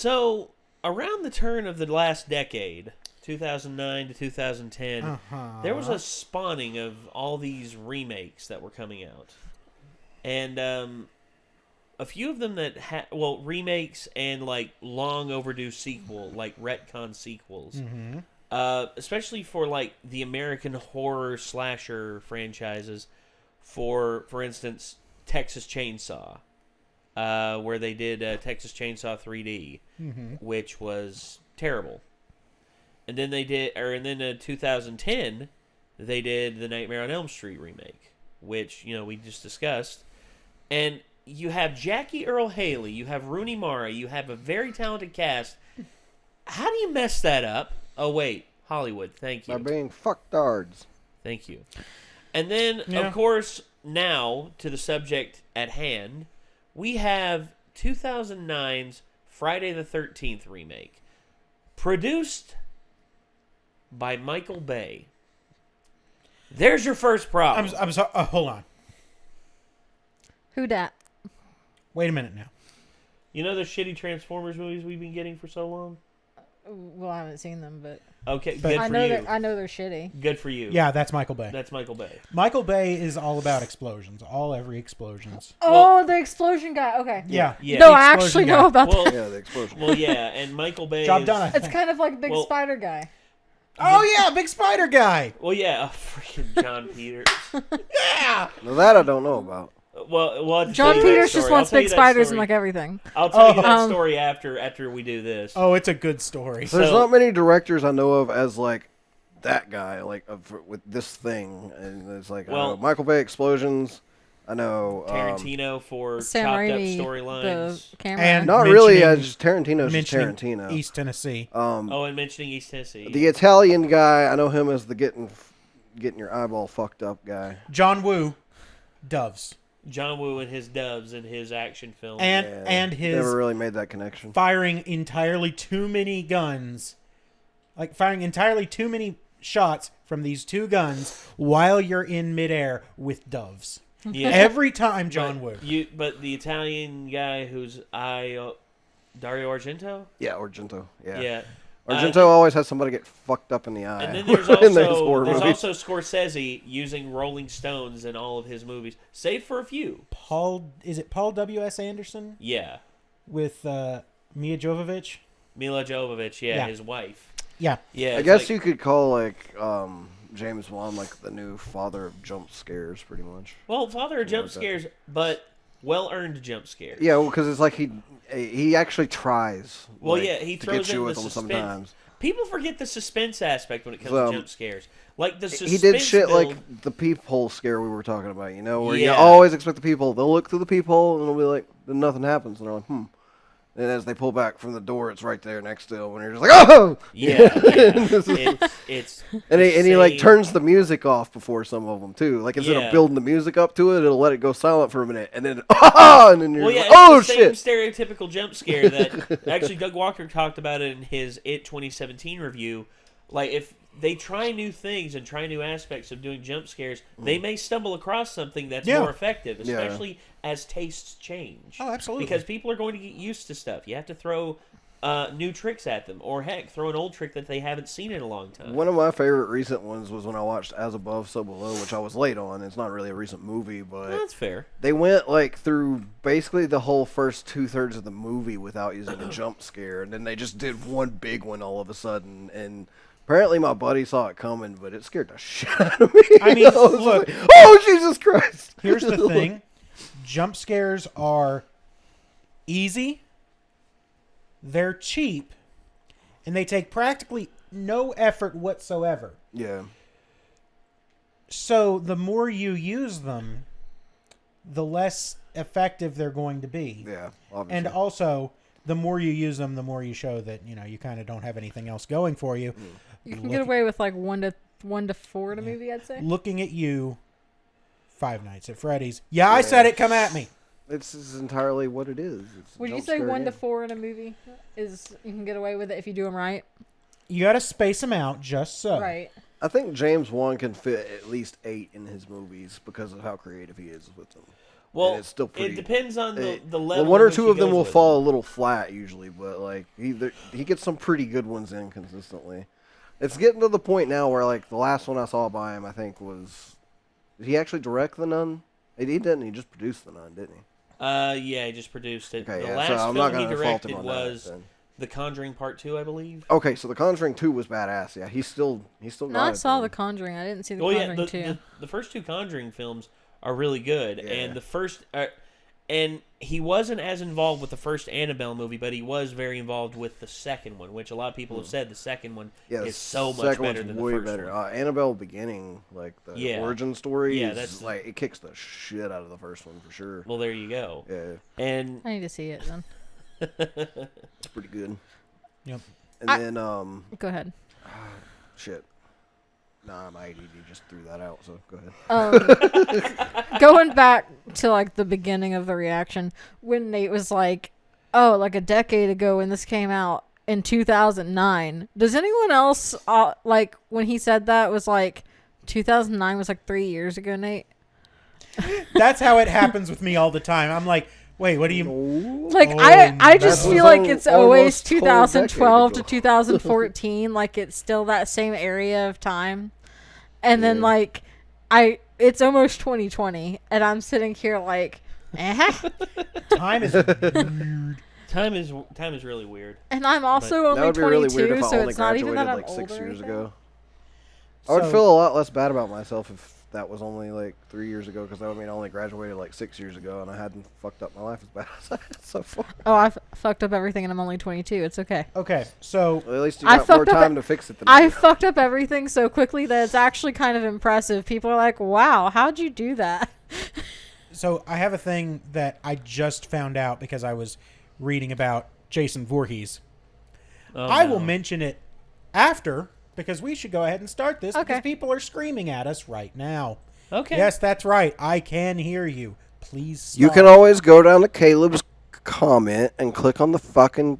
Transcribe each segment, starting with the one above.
So, around the turn of the last decade, 2009 to 2010, there was a spawning of all these remakes that were coming out. And a few of them that had, remakes and, like, long overdue sequel, like retcon sequels. Mm-hmm. Especially for, like, the American horror slasher franchises. For instance, Texas Chainsaw. Where they did Texas Chainsaw 3D, which was terrible. And then in 2010, they did the Nightmare on Elm Street remake, which, we just discussed. And you have Jackie Earle Haley, you have Rooney Mara, you have a very talented cast. How do you mess that up? Oh, wait, Hollywood, thank you. By being fucktards. Thank you. And then, of course, now, to the subject at hand, we have 2009's Friday the 13th remake, produced by Michael Bay. There's your first problem. I'm sorry. Hold on. Who dat? Wait a minute now. You know the shitty Transformers movies we've been getting for so long? Well, I haven't seen them, but Okay, good for you. I know they're shitty. Good for you. Yeah, that's Michael Bay. That's Michael Bay. Michael Bay is all about explosions. Every explosions. Oh, the explosion guy. Okay. Yeah. No, I actually know about that. Yeah, the explosion. Well, yeah, and Michael Bay Job done. It's kind of like Big Spider Guy. Oh, yeah, Big Spider Guy. Well, yeah, freaking John Peters. Yeah. Now that I don't know about. Well, John Peters just wants big spiders and like everything. I'll tell you that story after we do this. Oh, it's a good story. There's not many directors I know of as like that guy, like with this thing, and it's like Michael Bay explosions. I know Tarantino for Sam chopped Raimi, up storylines. the camera. And not really. Just Tarantino's just Tarantino. East Tennessee. And mentioning East Tennessee. The Italian guy, I know him as the getting your eyeball fucked up guy. John Woo, Doves. John Woo and his Doves and his action films. And his never really made that connection. Firing entirely too many guns, like firing entirely too many shots from these two guns while you're in midair with doves. Yeah. Every time, John Woo. But the Italian guy who's Dario Argento? Yeah, Argento. Yeah. Argento always has somebody get fucked up in the eye. And then there's also Scorsese using Rolling Stones in all of his movies, save for a few. Is it Paul W.S. Anderson? Yeah. With Mila Jovovich? Mila Jovovich, yeah, his wife. Yeah. Yeah. I guess you could call James Wan like the new father of jump scares, pretty much. Well, father of jump scares, but well-earned jump scares. Yeah, because it's like he actually tries. Well, he throws to get you in with the them suspense. sometimes. People forget the suspense aspect when it comes to jump scares. Like the suspense he did shit build, like the peephole scare we were talking about, where you always expect the peephole. They'll look through the peephole and it'll be like, then nothing happens, and they're like, And as they pull back from the door, it's right there next to them, and you're just like, oh! Yeah. It's and he like turns the music off before some of them too. Like instead of building the music up to it, it'll let it go silent for a minute, and then and then you're like, oh it's the shit! Same stereotypical jump scare that actually Doug Walker talked about it in his It 2017 review. Like if they try new things and try new aspects of doing jump scares, they may stumble across something that's more effective, especially as tastes change. Oh, absolutely. Because people are going to get used to stuff. You have to throw new tricks at them, or heck, throw an old trick that they haven't seen in a long time. One of my favorite recent ones was when I watched As Above, So Below, which I was late on. It's not really a recent movie, but that's fair. They went like through basically the whole first 2/3 of the movie without using a jump scare, and then they just did one big one all of a sudden, and apparently my buddy saw it coming, but it scared the shit out of me. I mean, look. Like, oh, Jesus Christ. Here's the thing. Jump scares are easy, they're cheap, and they take practically no effort whatsoever. Yeah. So the more you use them, the less effective they're going to be. Yeah, obviously. And also, the more you use them, the more you show that, you kind of don't have anything else going for you. You can get away with like 1 to 4 in a movie, I'd say. Looking at you, Five Nights at Freddy's. Yeah, I said it. Come at me. This is entirely what it is. Would you say 1 to 4 in a movie is you can get away with it if you do them right? You got to space them out just so. Right. I think James Wan can fit at least 8 in his movies because of how creative he is with them. Well, and it's still pretty. It depends on the level. Well, one or which two he of them goes will with fall it. a little flat usually, but like he gets some pretty good ones in consistently. It's getting to the point now where like the last one I saw by him, I think was, did he actually direct The Nun? He didn't. He just produced The Nun, didn't he? Yeah, he just produced it. Okay, the yeah, last so I'm not film he gonna fault him directed on was that, then. The Conjuring Part 2, I believe. Okay, so The Conjuring 2 was badass. Yeah, he's still No, got I it, saw man. The Conjuring. I didn't see The Well, Conjuring yeah, 2. the first two Conjuring films are really good, Yeah. and the first, and he wasn't as involved with the first Annabelle movie, but he was very involved with the second one, which a lot of people have said the second one Yeah, is so much second better one's than the way first better. one. Annabelle Beginning, like the Yeah. origin story, Yeah, is that's- like it kicks the shit out of the first one for sure. Well, there you go. Yeah, And I need to see it then. it's pretty good. Yep. And then Go ahead. shit. Nah, my ADD just threw that out. So go ahead. Going back to like the beginning of the reaction when Nate was like, "Oh, like a decade ago when this came out in 2009." Does anyone else like when he said that was like 2009 was like 3 years ago, Nate? That's how it happens with me all the time. I'm like, wait, what do you? Like Oh, I just that feel was like it's almost always a whole decade 2012 to ago. 2014, like it's still that same area of time. And then Yeah. like it's almost 2020 and I'm sitting here like, Time is weird. time is really weird. and I'm also That only would be 22, really weird if I so only it's not even graduated that I'm like 6 older or years anything. ago. I would So- feel a lot less bad about myself if that was only like 3 years ago, because that would mean I only graduated like 6 years ago and I hadn't fucked up my life as bad as I had so far. Oh, I fucked up everything and I'm only 22. It's okay. Okay, so Well, at least you I got more fucked up time e- to fix it than I I did. fucked up everything so quickly that it's actually kind of impressive. People are like, "Wow, how'd you do that?" So I have a thing that I just found out because I was reading about Jason Voorhees. Oh, I no. will mention it after because we should go ahead and start this Okay. because people are screaming at us right now. Okay. Yes, that's right. I can hear you. Please stop. You can always go down to Caleb's comment and click on the fucking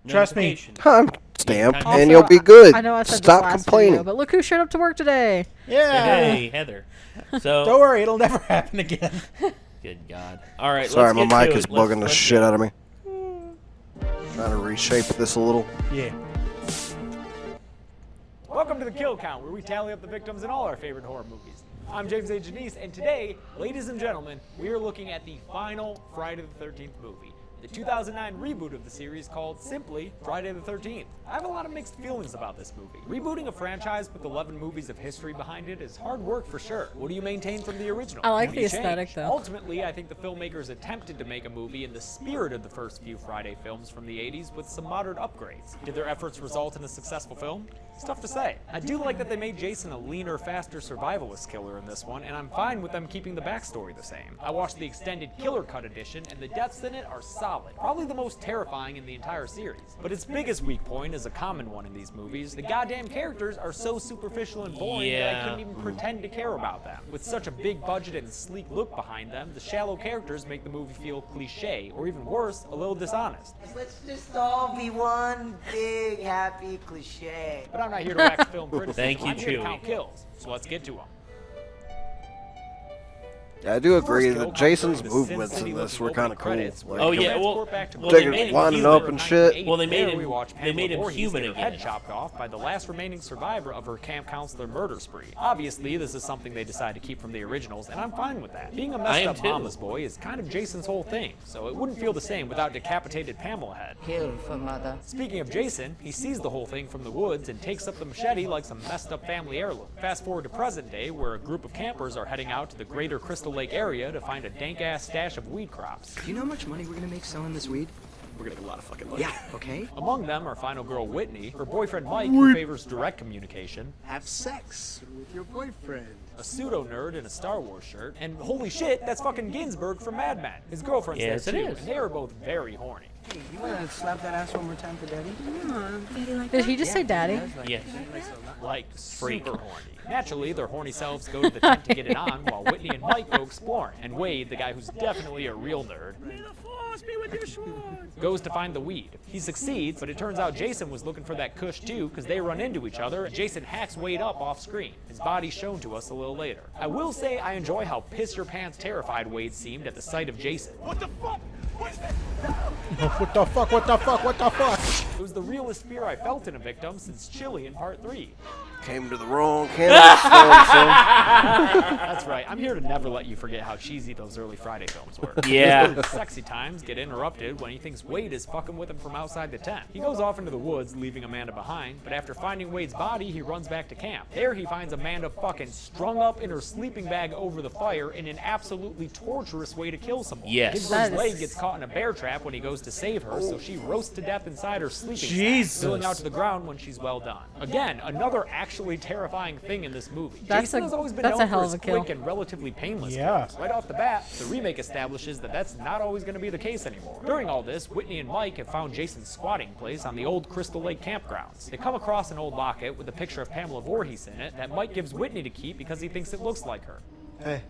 Trust me. Notification. time stamp, Also, and you'll be good. I know I said Stop this last complaining. video, but look who showed up to work today. Yeah. Hey, Heather. So, Don't worry, it'll never happen again. good God. All right, Sorry, let's my get mic to is it. bugging the Let's shit get- out of me. Trying to reshape this a little. Yeah. Welcome to the Kill Count, where we tally up the victims in all our favorite horror movies. I'm James A. Janice, and today, ladies and gentlemen, we are looking at the final Friday the 13th movie, the 2009 reboot of the series called simply Friday the 13th. I have a lot of mixed feelings about this movie. Rebooting a franchise with 11 movies of history behind it is hard work for sure. What do you maintain from the original? I like What the do you aesthetic, change? though. Ultimately, I think the filmmakers attempted to make a movie in the spirit of the first few Friday films from the 80s with some modern upgrades. Did their efforts result in a successful film? It's tough to say. I do like that they made Jason a leaner, faster survivalist killer in this one, and I'm fine with them keeping the backstory the same. I watched the extended Killer Cut edition, and the deaths in it are solid. Probably the most terrifying in the entire series. But its biggest weak point is a common one in these movies. The goddamn characters are so superficial and boring that I Yeah. couldn't even pretend to care about them. With such a big budget and sleek look behind them, the shallow characters make the movie feel cliche, or even worse, a little dishonest. Let's just all be one big happy cliche. But I'm not here to wax film criticism. Thank you, I'm here to Chewie. count kills. So let's get to them. Yeah, I do agree First kill that comes Jason's during the Sin movements City in this looking were kind of cool. opening credits, Like, Oh, yeah, Transport well, back to well, the they Taking made him winding human. up and shit. Well, they made There him- we watch they Pamela made him Voorhees human get her again. head chopped off by the last remaining survivor of her camp counselor murder spree. Obviously, this is something they decided to keep from the originals, and I'm fine with that. Being a I messed am up too. mama's boy is kind of Jason's whole thing, so it wouldn't feel the same without decapitated Pamela head. Kill for mother. Speaking of Jason, he sees the whole thing from the woods and takes up the machete like some messed up family heirloom. Fast forward to present day, where a group of campers are heading out to the greater Crystal Lake area to find a dank-ass stash of weed crops. Do you know how much money we're gonna make selling this weed? We're gonna get a lot of fucking money. Yeah, okay? Among them are final girl Whitney, her boyfriend Mike, who favors direct communication, Have sex with your boyfriend. a pseudo-nerd in a Star Wars shirt, and holy shit, that's fucking Ginsburg from Mad Men. His girlfriend's Yes, there it too, is. and they are both very horny. Hey, you wanna slap that ass one more time for Daddy? Did he just say daddy? Yes. Like super horny. Naturally, their horny selves go to the tent to get it on, while Whitney and Mike go exploring. And Wade, the guy who's definitely a real nerd, goes to find the weed. He succeeds, but it turns out Jason was looking for that kush too, because they run into each other, and Jason hacks Wade up off screen. His body's shown to us a little later. I will say I enjoy how piss-your-pants terrified Wade seemed at the sight of Jason. What the fuck? What the fuck? What the fuck? What the fuck? It was the realest fear I felt in a victim since Chili in Part 3. Came to the wrong cannabis store, son. That's right, I'm here to never let you forget how cheesy those early Friday films were. Yeah. Those sexy times get interrupted when he thinks Wade is fucking with him from outside the tent. He goes off into the woods, leaving Amanda behind, but after finding Wade's body, he runs back to camp. There he finds Amanda fucking strung up in her sleeping bag over the fire in an absolutely torturous way to kill someone. Yes. His That is- leg gets caught in a bear trap when he goes to save her, so she roasts to death inside her sleeping Jesus. sack, spilling out to the ground when she's well done. Again, another actually terrifying thing in this movie. That's Jason a- has always been that's known a hell for of his a kill. quick and relatively painless Yeah. kills. Right off the bat, the remake establishes that that's not always going to be the case anymore. During all this, Whitney and Mike have found Jason's squatting place on the old Crystal Lake campgrounds. They come across an old locket with a picture of Pamela Voorhees in it that Mike gives Whitney to keep because he thinks it looks like her. Hey,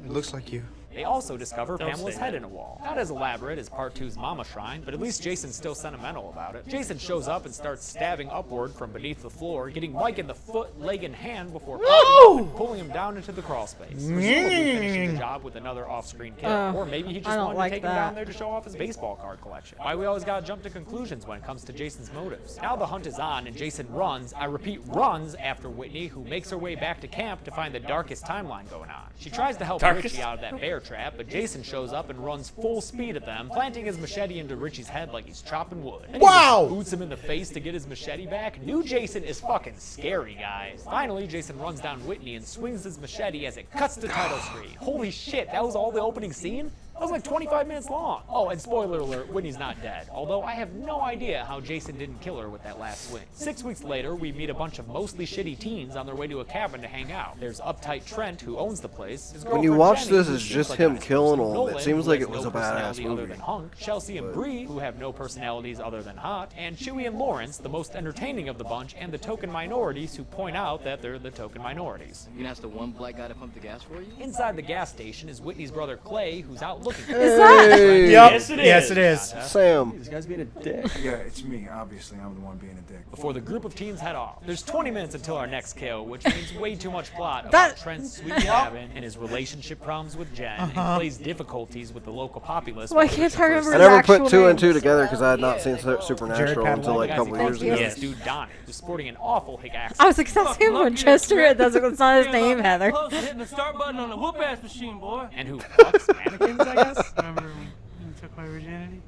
it looks like you. They also discover Don't Pamela's say head that. in a wall. Not as elaborate as Part 2's Mama Shrine, but at least Jason's still sentimental about it. Jason shows up and starts stabbing upward from beneath the floor, getting Mike in the foot, leg, and hand before popping up and pulling him down into the crawl space. Presumably finishing the job with another off-screen kill. Or maybe he I just don't wanted like to take him that. down there to show off his baseball card collection. Why we always gotta jump to conclusions when it comes to Jason's motives. Now the hunt is on and Jason runs, I repeat runs, after Whitney, who makes her way back to camp to find the darkest timeline going on. She tries to help Darkest? Richie out of that bear trap, but Jason shows up and runs full speed at them, planting his machete into Richie's head like he's chopping wood. And he Wow! just boots him in the face to get his machete back. New Jason is fucking scary, guys. Finally, Jason runs down Whitney and swings his machete as it cuts the title screen. Holy shit, that was all the opening scene? That was like 25 minutes long. Oh, and spoiler alert, Whitney's not dead. Although I have no idea how Jason didn't kill her with that last swing. 6 weeks later, we meet a bunch of mostly shitty teens on their way to a cabin to hang out. There's uptight Trent, who owns the place. His When you girlfriend watch Jenny, this, who it's seems just like a him nice killing person, them. Nolan, It seems who like has it was no a badass personality other movie. than Hunk, Chelsea and Bree, who have no personalities other than hot, and Chewie and Lawrence, the most entertaining of the bunch, and the token minorities who point out that they're the token minorities. You gonna ask the one black guy to pump the gas for you? Inside the gas station is Whitney's brother Clay, who's out looking for Is that? Hey, Yep. Yes, it Yes, is. it is. Sam. This guy's being a dick. Yeah, it's me. Obviously, I'm the one being a dick. before the group of teens head off. There's 20 minutes until our next kill, which means way too much plot about That- Trent's sweet cabin and his relationship problems with Jen and Clay's difficulties with the local populace. Why while can't searching I for remember I his- never actual put two and names. two together because I had not seen Supernatural Jared until like a Guys, couple he years thinks ago. this dude Donnie, who's sporting an awful hick accent. I was like, that's him Winchester. That's not his name, Heather. Close to hitting the start button on a whoop-ass machine, boy. And who fucks mannequins, I guess? Remember when you took my virginity?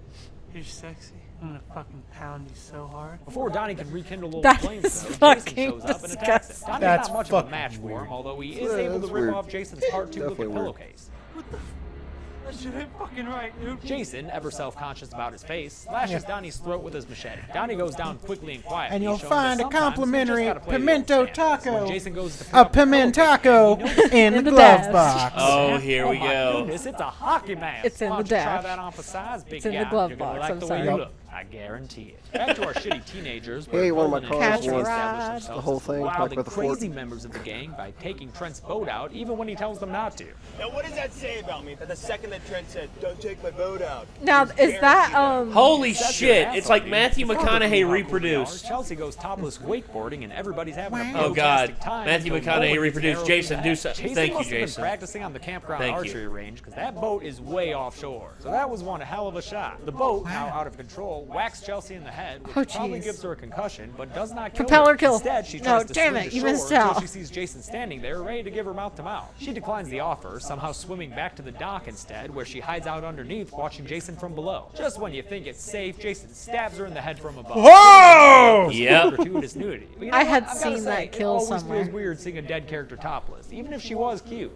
You're sexy. I'm gonna fucking pound you so hard. Before Donnie can rekindle old That flames, is though, Jason fucking shows up and attacks him. disgusting. Donnie's That's not much of a fucking match for weird. him, although he is Yeah, able to that's rip weird. off Jason's part 2 looking Definitely weird. pillowcase. That shit ain't fucking right, dude. Jason, ever self-conscious about his face, slashes Donnie's throat with his machete. Donnie goes down quickly and quietly, And you'll showing find that a sometimes you just complimentary gotta play the pimento old standards. When taco. Jason goes to pick A up the pimento pillowcase, taco he notices in the the glove desk. box. Oh, here we my go. goodness, it's a hockey mask. It's in Why the don't you try dash. that on for size, big It's in the guy? glove You're gonna box, like I'm the sorry. way you Yep. look. I guarantee it. Back to our shitty teenagers. Hey, one of my Golden cars and Catch won established the themselves whole as thing, wild like and with the fort. crazy members of the gang by taking Trent's boat out, even when he tells them not to. Now, what does that say about me? That the second that Trent said, "Don't take my boat out." Now, is that Holy That's your shit! asshole, It's like dude. Matthew Before the McConaughey cool reproduced. Chelsea goes topless wakeboarding and everybody's having a Oh, God. fantastic time Matthew until McConaughey Nolan gets reproduced. arrowed Jason, in the do head. something. Thank you, must have been Jason. practicing on the campground Thank you. archery range because that boat is way offshore. So that was one hell of a shot. The boat, now out of control, whacks Chelsea in the head, which Oh, probably jeez. gives her a concussion, but does not kill Propeller her. kill. Instead, she No, tries to damn swim it, to you shore missed until out. she sees Jason standing there, ready to give her mouth to mouth. She declines the offer, somehow swimming back to the dock instead, where she hides out underneath, watching Jason from below. Just when you think it's safe, Jason stabs her in the head from above. Whoa! Yep. Gratuitous nudity. But you know I what? had I've gotta seen say, that kill it always somewhere. feels weird seeing a dead character topless, even if she was cute.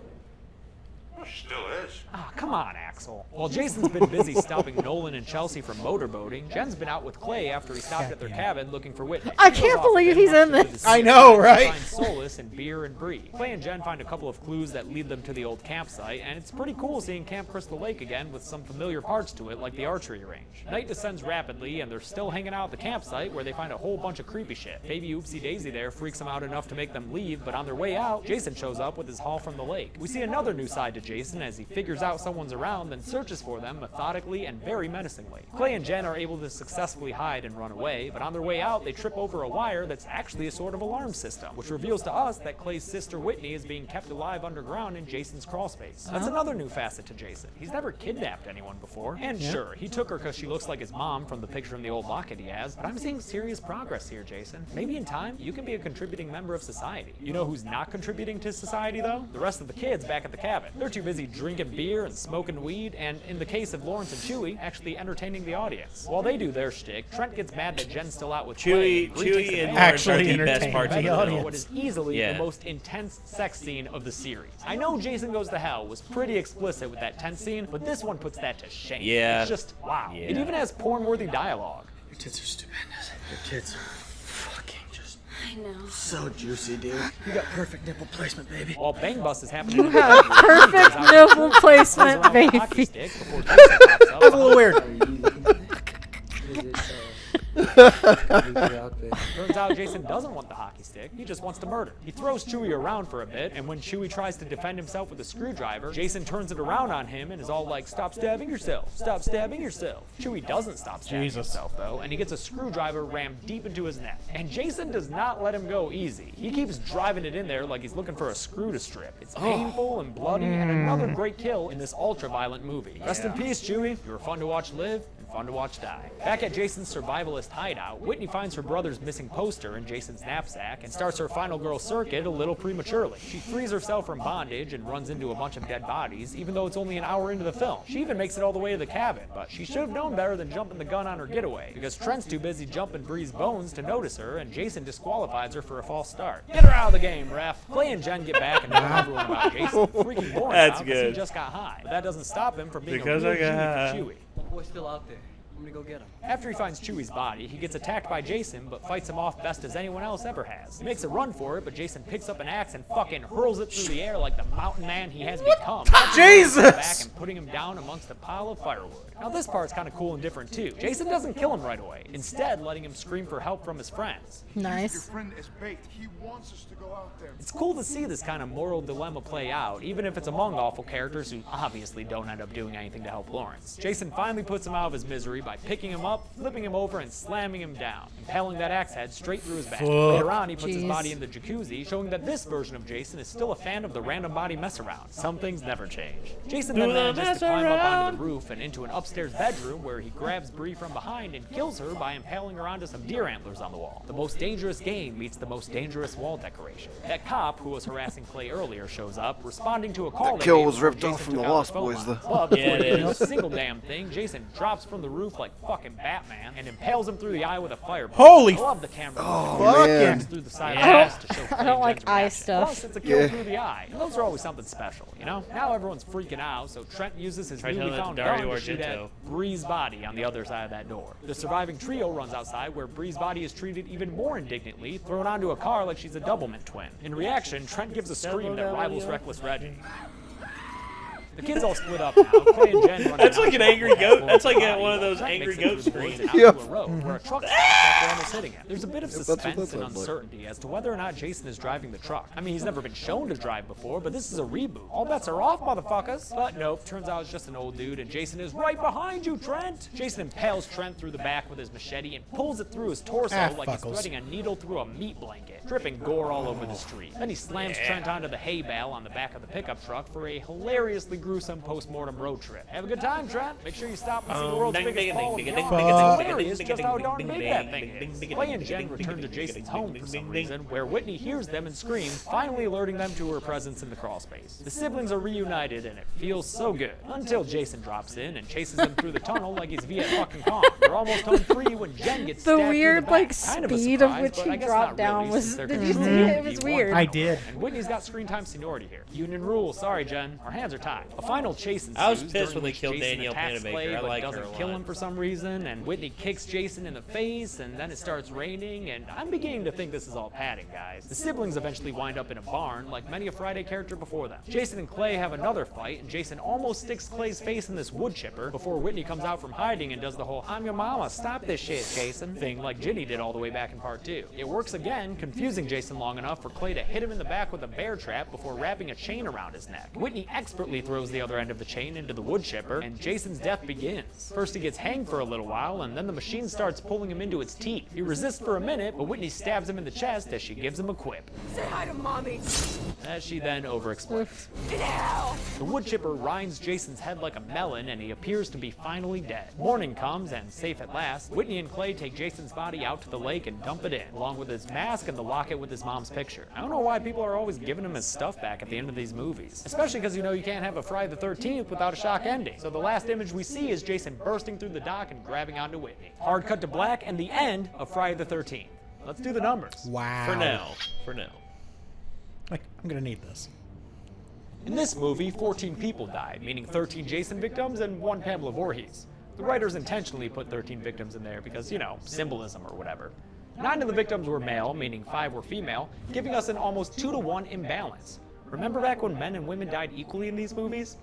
Still is. Ah, come on, Axel. While Jason's been busy stopping Nolan and Chelsea from motorboating, Jen's been out with Clay after he stopped at their cabin looking for Whitney. I can't believe he's in this. I know, right? Find solace in beer and brie. Clay and Jen find a couple of clues that lead them to the old campsite, and it's pretty cool seeing Camp Crystal Lake again with some familiar parts to it, like the archery range. Night descends rapidly, and they're still hanging out at the campsite where they find a whole bunch of creepy shit. Baby Oopsie Daisy there freaks them out enough to make them leave, but on their way out, Jason shows up with his haul from the lake. We see another new side to Jason as he figures out someone's around, then searches for them methodically and very menacingly. Clay and Jen are able to successfully hide and run away, but on their way out, they trip over a wire that's actually a sort of alarm system, which reveals to us that Clay's sister Whitney is being kept alive underground in Jason's crawlspace. That's another new facet to Jason. He's never kidnapped anyone before. And sure, he took her because she looks like his mom from the picture in the old locket he has, but I'm seeing serious progress here, Jason. Maybe in time, you can be a contributing member of society. You know who's not contributing to society, though? The rest of the kids back at the cabin. They're too busy drinking beer and smoking weed, and in the case of Lawrence and Chewie, actually entertaining the audience. While they do their shtick, Trent gets mad that Jen's still out with Clay. Chewie and Actually Lawrence are the best entertaining parts of the the audience. film. What is easily the most intense sex scene of the series. I know Jason Goes to Hell was pretty explicit with that tense scene, but this one puts that to shame. Yeah. It's just, wow. Yeah. It even has porn-worthy dialogue. Your tits are stupendous. Your tits are fucking just I know. so juicy, dude. You got perfect nipple placement, baby. While Bang Bus is happening, You have perfect nipple placement, baby. That was a little weird. Turns out Jason doesn't want the hockey stick, he just wants to murder. He throws Chewie around for a bit, and when Chewie tries to defend himself with a screwdriver, Jason turns it around on him and is all like, "Stop stabbing yourself, stop stabbing yourself." Chewie doesn't stop stabbing himself though, and he gets a screwdriver rammed deep into his neck. And Jason does not let him go easy. He keeps driving it in there like he's looking for a screw to strip. It's painful and bloody, and another great kill in this ultra-violent movie. Rest in peace, Chewie. You were fun to watch live, and fun to watch die. Back at Jason's survivalist hideout, Whitney finds her brother's missing poster in Jason's knapsack and starts her final girl circuit a little prematurely. She frees herself from bondage and runs into a bunch of dead bodies, even though it's only an hour into the film. She even makes it all the way to the cabin, but she should have known better than jumping the gun on her getaway, because Trent's too busy jumping Bree's bones to notice her, and Jason disqualifies her for a false start. Get her out of the game, ref. Clay and Jen get back and tell everyone about Jason, freaking Lawrence That's out because good. he just got high. But that doesn't stop him from being Because a I real got G high. for Chewie. My boy's still out there. I'm gonna go get him. After he finds Chewie's body, he gets attacked by Jason, but fights him off best as anyone else ever has. He makes a run for it, but Jason picks up an axe and fucking hurls it through the air like the mountain man he has become. Jesus! Back and putting him down amongst a pile of firewood. Now this part's kind of cool and different too. Jason doesn't kill him right away, instead letting him scream for help from his friends. Nice. friend is bait. He wants us to go out there. It's cool to see this kind of moral dilemma play out, even if it's among awful characters who obviously don't end up doing anything to help Lawrence. Jason finally puts him out of his misery by picking him up, flipping him over, and slamming him down, impaling that axe head straight through his back. Later on, he puts his body in the jacuzzi, showing that this version of Jason is still a fan of the random body mess around. Some things never change. Jason then manages to climb up onto the roof and into an upstairs bedroom where he grabs Bree from behind and kills her by impaling her onto some deer antlers on the wall. The most dangerous game meets the most dangerous wall decoration. That cop who was harassing Clay earlier shows up, responding to a call That they kill made was before ripped off Jason from took the out Lost the phone Boys, line. though. But before Yeah, he it can do a is. single damn thing, Jason drops from the roof like fucking Batman and impales him through the eye with a fireball. Holy I love the camera. Oh, man. Through the side Yeah. of the to show I don't like Jen's eye reaction. stuff. Plus, it's a kill Yeah. through the eye. And those are always something special, you know? Now everyone's freaking out, so Trent uses his Try newly telling that found to gun Dario to shoot at Argento. Bree's body on the other side of that door. The surviving trio runs outside where Bree's body is treated even more indignantly, thrown onto a car like she's a Doublemint twin. In reaction, Trent gives a scream that rivals Reckless Reggie. The kids all split up now. Clay and Jen run That's out like an to angry walk goat. past That's like Lawrence's one of body. those Trent angry makes it goat through the woods screams. and out Yep. to a road where a truck stops after almost hitting him. There's a bit of That's what suspense that and sounds like. uncertainty as to whether or not Jason is driving the truck. I mean, he's never been shown to drive before, but this is a reboot. All bets are off, motherfuckers. But nope, turns out it's just an old dude, and Jason is right behind you, Trent. Jason impales Trent through the back with his machete and pulls it through his torso like he's fuckles. threading a needle through a meat blanket, dripping gore all over the street. Then he slams Trent onto the hay bale on the back of the pickup truck for a hilariously gruesome post-mortem road trip. Have a good time, Trent. Make sure you stop and see the world's biggest ball of yarn. It's hilarious just how darn big that thing is. Clay and Jen return to Jason's home for some reason, where Whitney hears them and screams, finally alerting them to her presence in the crawl space. The siblings are reunited, and it feels so good. Until Jason drops in and chases them through the tunnel like he's Viet fucking Cong. They're almost home free when Jen gets The stabbed weird, through the back. like, Kind of a speed surprise, of which but he I guess dropped not down really, was. since they're Did you see controlled it? to It was be weird. one I tunnel. did. And Whitney's got screen time seniority here. Union rules. Sorry, Jen. Our hands are tied. A final chase ensues. I was pissed during when they which killed Jason Danielle attacks Panabaker. Clay, I but like her doesn't a kill lot. him for some reason, and Whitney kicks Jason in the face, and then it starts raining, and I'm beginning to think this is all padding, guys. The siblings eventually wind up in a barn, like many a Friday character before them. Jason and Clay have another fight, and Jason almost sticks Clay's face in this wood chipper before Whitney comes out from hiding and does the whole "I'm your mama, stop this shit, Jason" thing like Ginny did all the way back in part 2. It works again, confusing Jason long enough for Clay to hit him in the back with a bear trap before wrapping a chain around his neck. Whitney expertly throws the other end of the chain into the wood chipper, and Jason's death begins. First he gets hanged for a little while, and then the machine starts pulling him into its teeth. He resists for a minute, but Whitney stabs him in the chest as she gives him a quip. Say hi to mommy. As she then over-explains. The wood chipper rinds Jason's head like a melon, and he appears to be finally dead. Morning comes, and safe at last, Whitney and Clay take Jason's body out to the lake and dump it in, along with his mask and the locket with his mom's picture. I don't know why people are always giving him his stuff back at the end of these movies. Especially because you know you can't have a Friday the 13th without a shock ending. So the last image we see is Jason bursting through the dock and grabbing onto Whitney. Hard cut to black, and the end of Friday the 13th. Let's do the numbers. Wow. For now. Like, I'm gonna need this. In this movie, 14 people died, meaning 13 Jason victims and 1 Pamela Voorhees. The writers intentionally put 13 victims in there because, you know, symbolism or whatever. 9 of the victims were male, meaning 5 were female, giving us an almost 2-to-1 imbalance. Remember back when men and women died equally in these movies?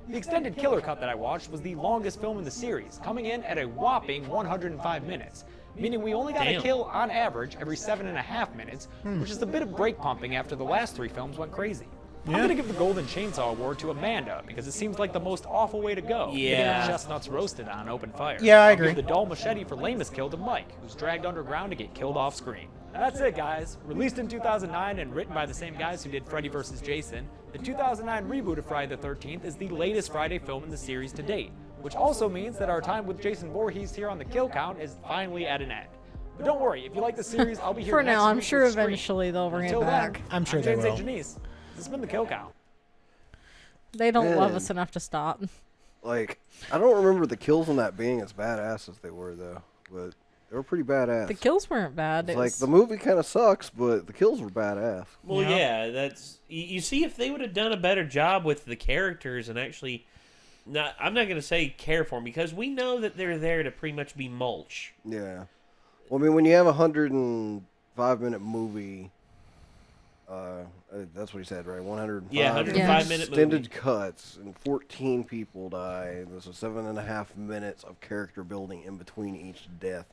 The extended killer cut that I watched was the longest film in the series, coming in at a whopping 105 minutes. Meaning we only got a kill on average every 7.5 minutes, which is a bit of brake pumping after the last 3 films went crazy. I'm gonna give the Golden Chainsaw Award to Amanda because it seems like the most awful way to go. Yeah. Getting chestnuts roasted on open fire. Yeah, I I'll agree. give the dull machete for lamest kill to Mike, who's dragged underground to get killed off screen. And that's it, guys. Released in 2009 and written by the same guys who did Freddy vs. Jason, the 2009 reboot of Friday the 13th is the latest Friday film in the series to date, which also means that our time with Jason Voorhees here on the kill count is finally at an end. But don't worry, if you like the series, I'll be here For next now, I'm week sure with Scream. eventually they'll bring Until it back. then, I'm sure they James will. and Janice. This has been the kill count. They don't love Man. us enough to stop. Like, I don't remember the kills on that being as badass as they were, though. But they were pretty badass. The kills weren't bad. It's It like, was- the movie kind of sucks, but the kills were badass. Well, yeah, that's you see if they would have done a better job with the characters and actually, I'm not gonna say care for them because we know that they're there to pretty much be mulch. Yeah. Well, I mean, when you have a 105-minute movie, that's what he said, right? 105. Yeah, 105-minute extended movie. cuts, and 14 people die. And there's a 7.5 minutes of character building in between each death.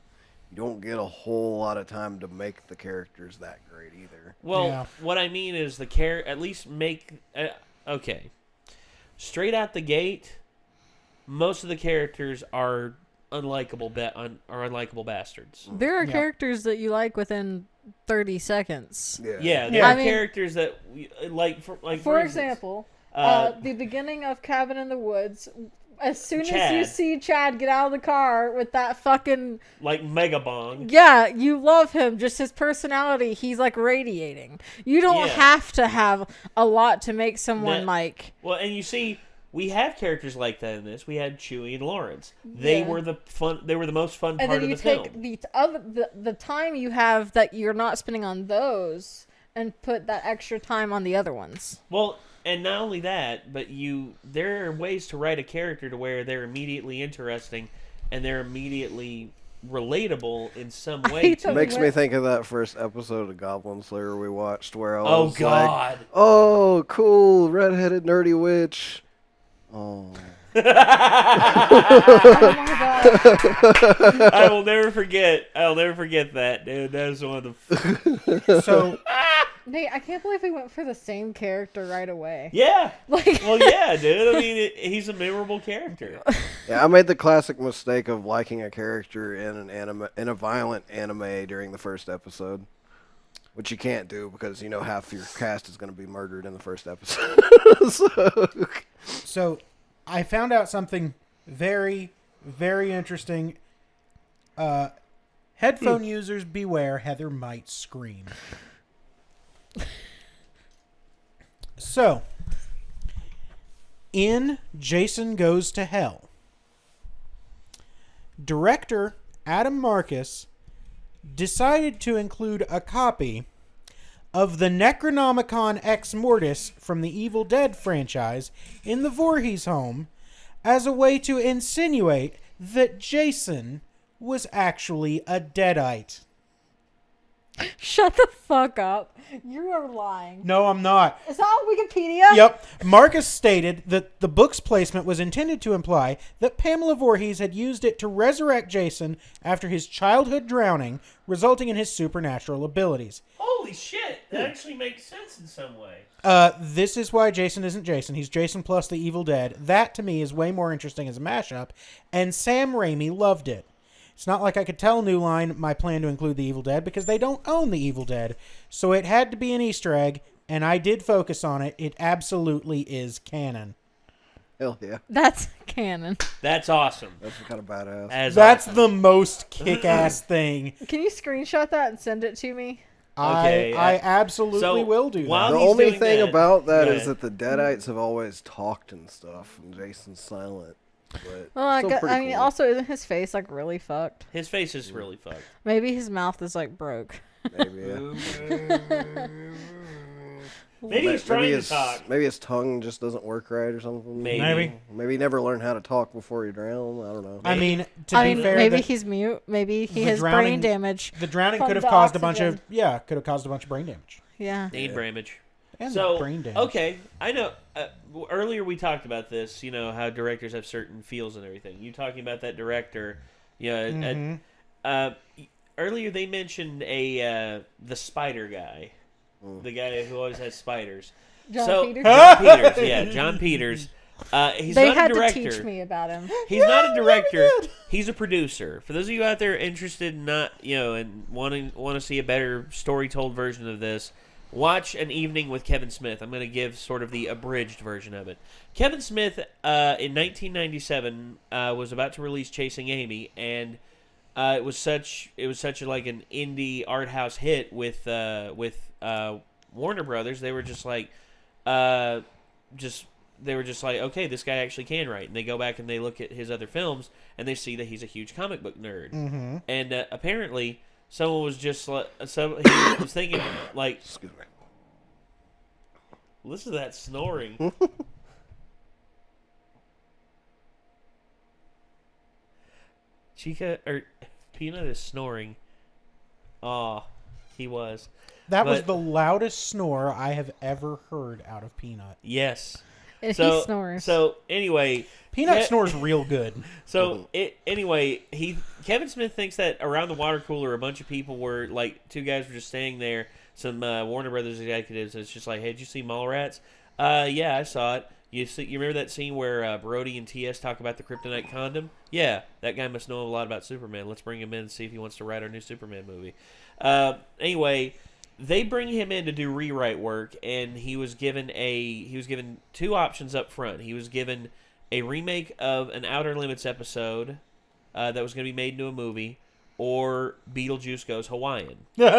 You don't get a whole lot of time to make the characters that great either. Well, what I mean is at least make okay. Straight out the gate, most of the characters are unlikable unlikable bastards. There are characters that you like within 30 seconds. Yeah, there are I mean, characters that we, like for for example, the beginning of Cabin in the Woods. As soon as you Chad. see Chad get out of the car with that fucking like Mega Bong. yeah, you love him. Just his personality, he's like radiating. You don't have to have a lot to make someone like. Well, and you see, we have characters like that in this. We had Chewie and Lawrence. They were the fun. They were the most fun And part then of you the take film. the time you have that you're not spending on those and put that extra time on the other ones. Well, and not only that, but there are ways to write a character to where they're immediately interesting and they're immediately relatable in some way. It makes me think of that first episode of Goblin Slayer we watched where I Oh, was God. like, oh, cool, redheaded nerdy witch. Oh. I will never forget. I'll never forget that, dude. That was one of the. So, Nate, I can't believe we went for the same character right away. Yeah. Like, well, yeah, dude. I mean, he's a memorable character. Yeah, I made the classic mistake of liking a character in a violent anime during the first episode, which you can't do because you know half your cast is going to be murdered in the first episode. So I found out something very, very interesting. Headphone users beware, Heather might scream. So, in Jason Goes to Hell, director Adam Marcus decided to include a copy of the Necronomicon Ex Mortis from the Evil Dead franchise in the Voorhees home as a way to insinuate that Jason was actually a Deadite. Shut the fuck up. You are lying. No, I'm not. Is that on Wikipedia? Yep. Marcus stated that the book's placement was intended to imply that Pamela Voorhees had used it to resurrect Jason after his childhood drowning, resulting in his supernatural abilities. Holy shit! That actually makes sense in some way. This is why Jason isn't Jason. He's Jason plus the Evil Dead. That, to me, is way more interesting as a mashup, and Sam Raimi loved it. It's not like I could tell New Line my plan to include the Evil Dead because they don't own the Evil Dead. So it had to be an Easter egg, and I did focus on it. It absolutely is canon. Hell yeah. That's canon. That's awesome. That's kind of badass. That's awesome. the most kick-ass thing. Can you screenshot that and send it to me? Okay, I absolutely will do that. The only thing about that is that the Deadites have always talked and stuff, and Jason's silent. But Well, I mean, also, isn't his face like really fucked? His face is really fucked. Maybe his mouth is like broke. Maybe, yeah. Maybe he's trying to talk. Maybe his tongue just doesn't work right or something. Maybe he never learned how to talk before he drowned. I don't know. I mean, to be fair, maybe he's mute. Maybe he has brain damage. The drowning from could have the caused oxygen. could have caused a bunch of brain damage. Yeah. Brain damage. And So, brain damage. okay, I know. Earlier we talked about this, you know, how directors have certain feels and everything. You talking about that director, earlier they mentioned the spider guy. The guy who always has spiders. John Peters? John Peters, yeah, John Peters. He's They not had a director. to teach me about him. He's not a director. He's a producer. For those of you out there interested in and want to see a better story told version of this, watch An Evening with Kevin Smith. I'm going to give sort of the abridged version of it. Kevin Smith, in 1997, was about to release Chasing Amy, and it was such like an indie art house hit with Warner Brothers. They were just like, okay, this guy actually can write. And they go back and they look at his other films, and they see that he's a huge comic book nerd. Mm-hmm. And apparently, someone was just like, he was thinking like, excuse me. Listen to that snoring. Peanut is snoring. Aw, he was. That was the loudest snore I have ever heard out of Peanut. Yes. And he snores. So anyway, Peanut snores real good. So Kevin Smith thinks that around the water cooler, a bunch of people were like, two guys were just standing there. Some Warner Brothers executives. It's just like, hey, did you see Mallrats? Yeah, I saw it. You remember that scene where Brody and T.S. talk about the kryptonite condom? Yeah, that guy must know a lot about Superman. Let's bring him in and see if he wants to write our new Superman movie. Anyway, they bring him in to do rewrite work, and he was given two options up front. He was given a remake of an Outer Limits episode that was going to be made into a movie, or Beetlejuice Goes Hawaiian. Yeah,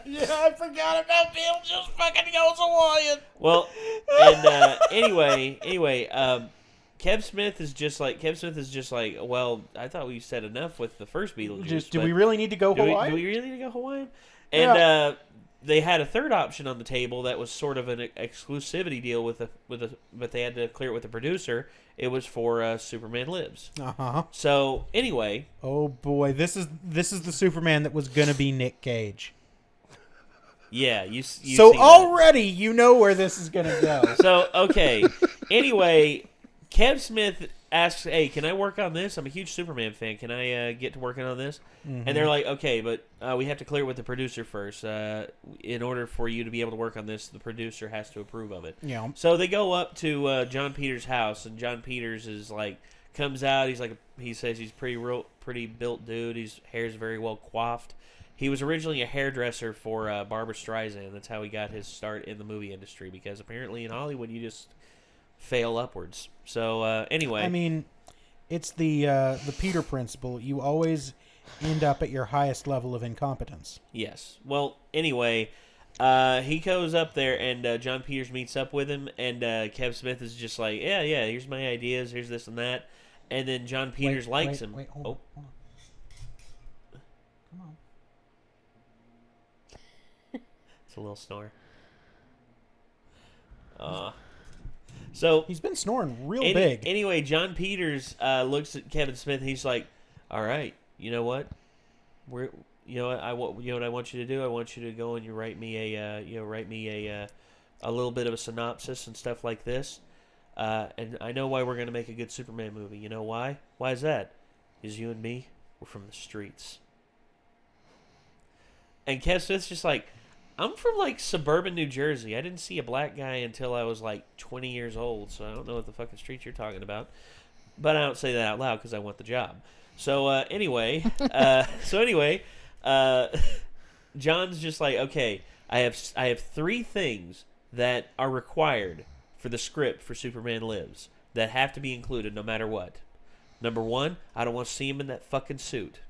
I forgot about Beetlejuice fucking Goes Hawaiian. Well, and anyway, Kev Smith is just like, well, I thought we said enough with the first Beetlejuice. Do we really need to go Hawaiian? Do we really need to go Hawaiian? And they had a third option on the table that was sort of an exclusivity deal but they had to clear it with the producer. It was for Superman Lives. Uh-huh. So anyway, oh boy, this is the Superman that was gonna be Nick Cage. Yeah, you so already you know where this is gonna go. So okay, anyway, Kev Smith asks, "Hey, can I work on this? I'm a huge Superman fan. Can I get to working on this?" Mm-hmm. And they're like, "Okay, but we have to clear it with the producer first. In order for you to be able to work on this, the producer has to approve of it." Yeah. So they go up to John Peters' house, and John Peters is like, comes out. He says he's pretty built dude. His hair's very well coiffed. He was originally a hairdresser for Barbra Streisand. That's how he got his start in the movie industry. Because apparently in Hollywood, you just fail upwards. So anyway, I mean, it's the Peter principle. You always end up at your highest level of incompetence. yes. Well, anyway, he goes up there, and John Peters meets up with him, and Kev Smith is just like, yeah, here's my ideas, here's this and that, and then John Peters likes him. Hold on. Come on. It's a little snore. So he's been snoring real big. Anyway, John Peters looks at Kevin Smith. And he's like, "All right, you know what? What I want you to do. I want you to go and you write me a little bit of a synopsis and stuff like this. And I know why we're gonna make a good Superman movie. You know why? Why is that? Because you and me, we're from the streets." And Kevin Smith's just like, I'm from, like, suburban New Jersey. I didn't see a black guy until I was, like, 20 years old, so I don't know what the fucking streets you're talking about. But I don't say that out loud because I want the job. So, anyway, John's just like, okay, I have 3 things that are required for the script for Superman Lives that have to be included no matter what. Number 1, I don't want to see him in that fucking suit.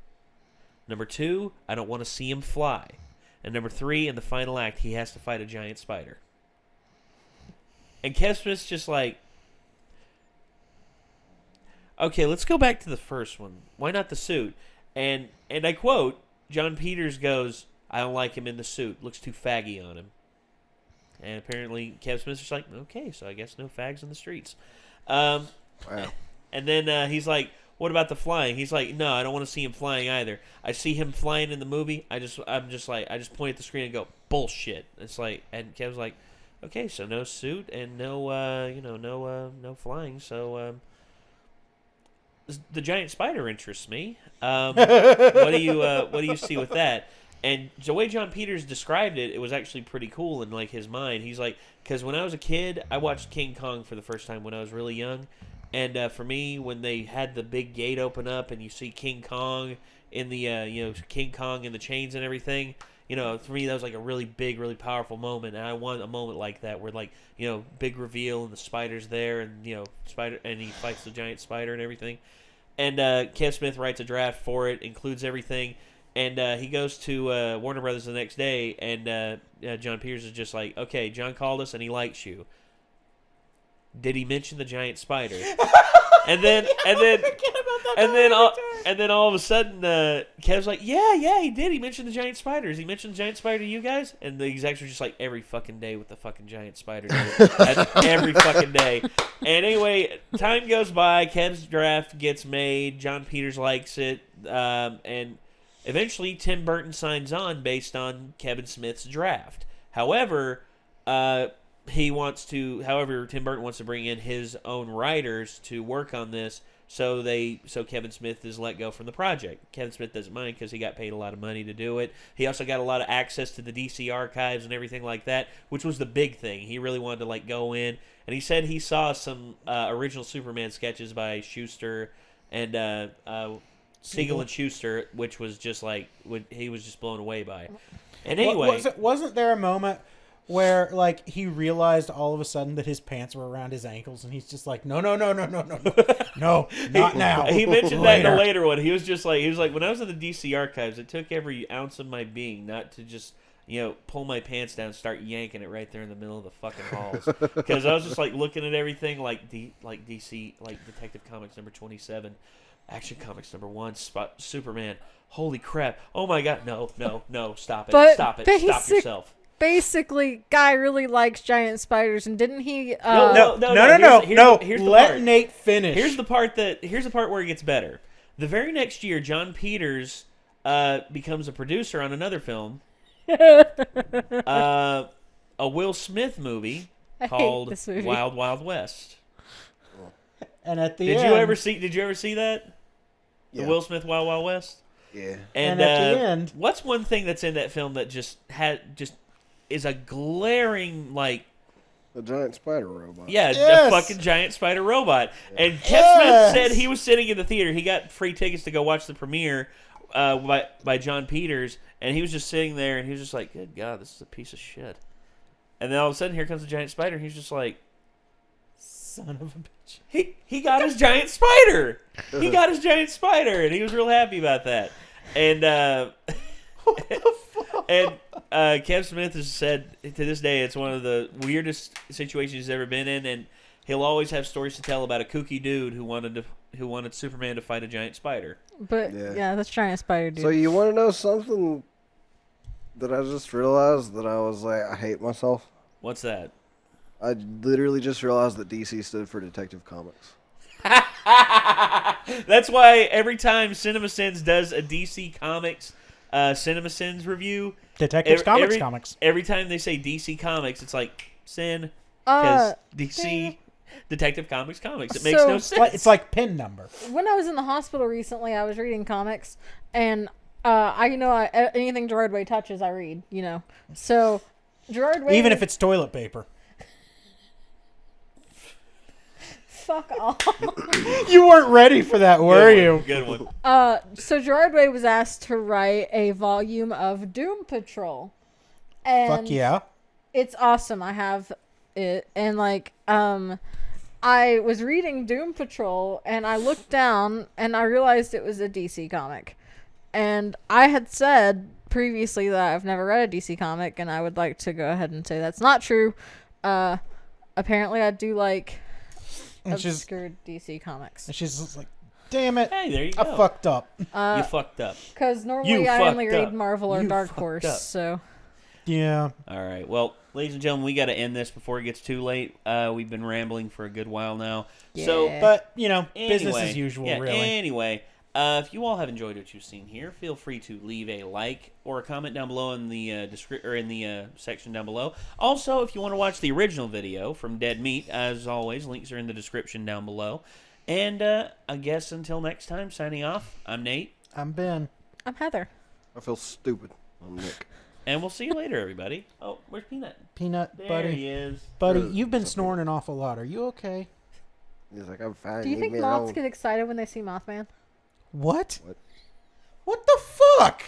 Number 2, I don't want to see him fly. And number 3, in the final act, he has to fight a giant spider. And Kev Smith's just like, okay, let's go back to the first one. Why not the suit? And I quote, John Peters goes, I don't like him in the suit. Looks too faggy on him. And apparently Kev Smith's just like, okay, so I guess no fags in the streets. Wow. And then he's like, what about the flying? He's like, no, I don't want to see him flying either. I see him flying in the movie. I just point at the screen and go, bullshit. It's like, and Kev's like, okay, so no suit and no flying. So the giant spider interests me. What do you see with that? And the way John Peters described it, it was actually pretty cool in like his mind. He's like, because when I was a kid, I watched King Kong for the first time when I was really young. And for me, when they had the big gate open up and you see King Kong in the King Kong in the chains and everything, for me that was like a really big, really powerful moment. And I want a moment like that where big reveal and the spider's there and spider and he fights the giant spider and everything. And Kev Smith writes a draft for it, includes everything, and he goes to Warner Brothers the next day, and John Peters is just like, okay, John called us and he likes you. Did he mention the giant spider? and then all of a sudden, Kev's like, yeah, he did. He mentioned the giant spiders. He mentioned the giant spider to you guys, and the execs were just like, every fucking day with the fucking giant spider. That's every fucking day. And anyway, time goes by. Kev's draft gets made. John Peters likes it, and eventually Tim Burton signs on based on Kevin Smith's draft. However, Tim Burton wants to bring in his own writers to work on this, so Kevin Smith is let go from the project. Kevin Smith doesn't mind because he got paid a lot of money to do it. He also got a lot of access to the DC archives and everything like that, which was the big thing. He really wanted to go in, and he said he saw some original Superman sketches by Schuster and Siegel and Schuster, which was just he was just blown away by. And anyway, wasn't there a moment where he realized all of a sudden that his pants were around his ankles, and he's just like, no, not now. He mentioned that in the later one. He was like, when I was in the DC archives, it took every ounce of my being not to just pull my pants down and start yanking it right there in the middle of the fucking halls, because I was just looking at everything like DC, like Detective Comics number 27, Action Comics number 1, Superman. Holy crap! Oh my God! No! Stop it! Stop yourself! Basically, Guy really likes giant spiders, and didn't he? No. Here's the Let part. Nate finish. Here's the part where it gets better. The very next year, John Peters becomes a producer on another film, a Will Smith movie called Wild Wild West. And at the end, did you ever see that? Yeah. The Will Smith Wild Wild West. Yeah. And at the end, what's one thing that's in that film that just is a glaring the giant spider robot. Yeah, a fucking giant spider robot. Yeah. And Kev Smith said he was sitting in the theater. He got free tickets to go watch the premiere by John Peters, and he was just sitting there, and he was just like, good God, this is a piece of shit. And then all of a sudden, here comes the giant spider, and he's just like, Son of a bitch. He got his giant spider. He got his giant spider, and he was real happy about that. And Kev Smith has said to this day it's one of the weirdest situations he's ever been in, and he'll always have stories to tell about a kooky dude who wanted Superman to fight a giant spider. But yeah, that's giant spider dude. So you want to know something that I just realized that I was like, I hate myself? What's that? I literally just realized that DC stood for Detective Comics. That's why every time CinemaSins does a DC Comics CinemaSins review, Detective Comics. Every time they say DC Comics, it's like Sin because DC Detective Comics. It makes no sense. It's like pin number. When I was in the hospital recently, I was reading comics, and anything Gerard Way touches, I read. So Gerard Way, even if it's toilet paper. Fuck off. You weren't ready for that, were you? Good one. So Gerard Way was asked to write a volume of Doom Patrol. And fuck yeah. It's awesome. I have it. And I was reading Doom Patrol and I looked down and I realized it was a DC comic. And I had said previously that I've never read a DC comic, and I would like to go ahead and say that's not true. Apparently I do like obscure DC comics. And she's just like, damn it. Hey, there you go. I fucked up. You fucked up. Because normally I only read Marvel or Dark Horse, so. Yeah. All right. Well, ladies and gentlemen, we got to end this before it gets too late. We've been rambling for a good while now. Yeah. So, but, business as usual, really. Anyway, if you all have enjoyed what you've seen here, feel free to leave a like or a comment down below in the section down below. Also, if you want to watch the original video from Dead Meat, as always, links are in the description down below. And I guess until next time, signing off, I'm Nate. I'm Ben. I'm Heather. I feel stupid. I'm Nick. And we'll see you later, everybody. Oh, where's Peanut? Peanut, there buddy. He is. Buddy, you've been snoring an awful lot. Are you okay? He's like, I'm fine. Do you think moths get excited when they see Mothman? What? What the fuck?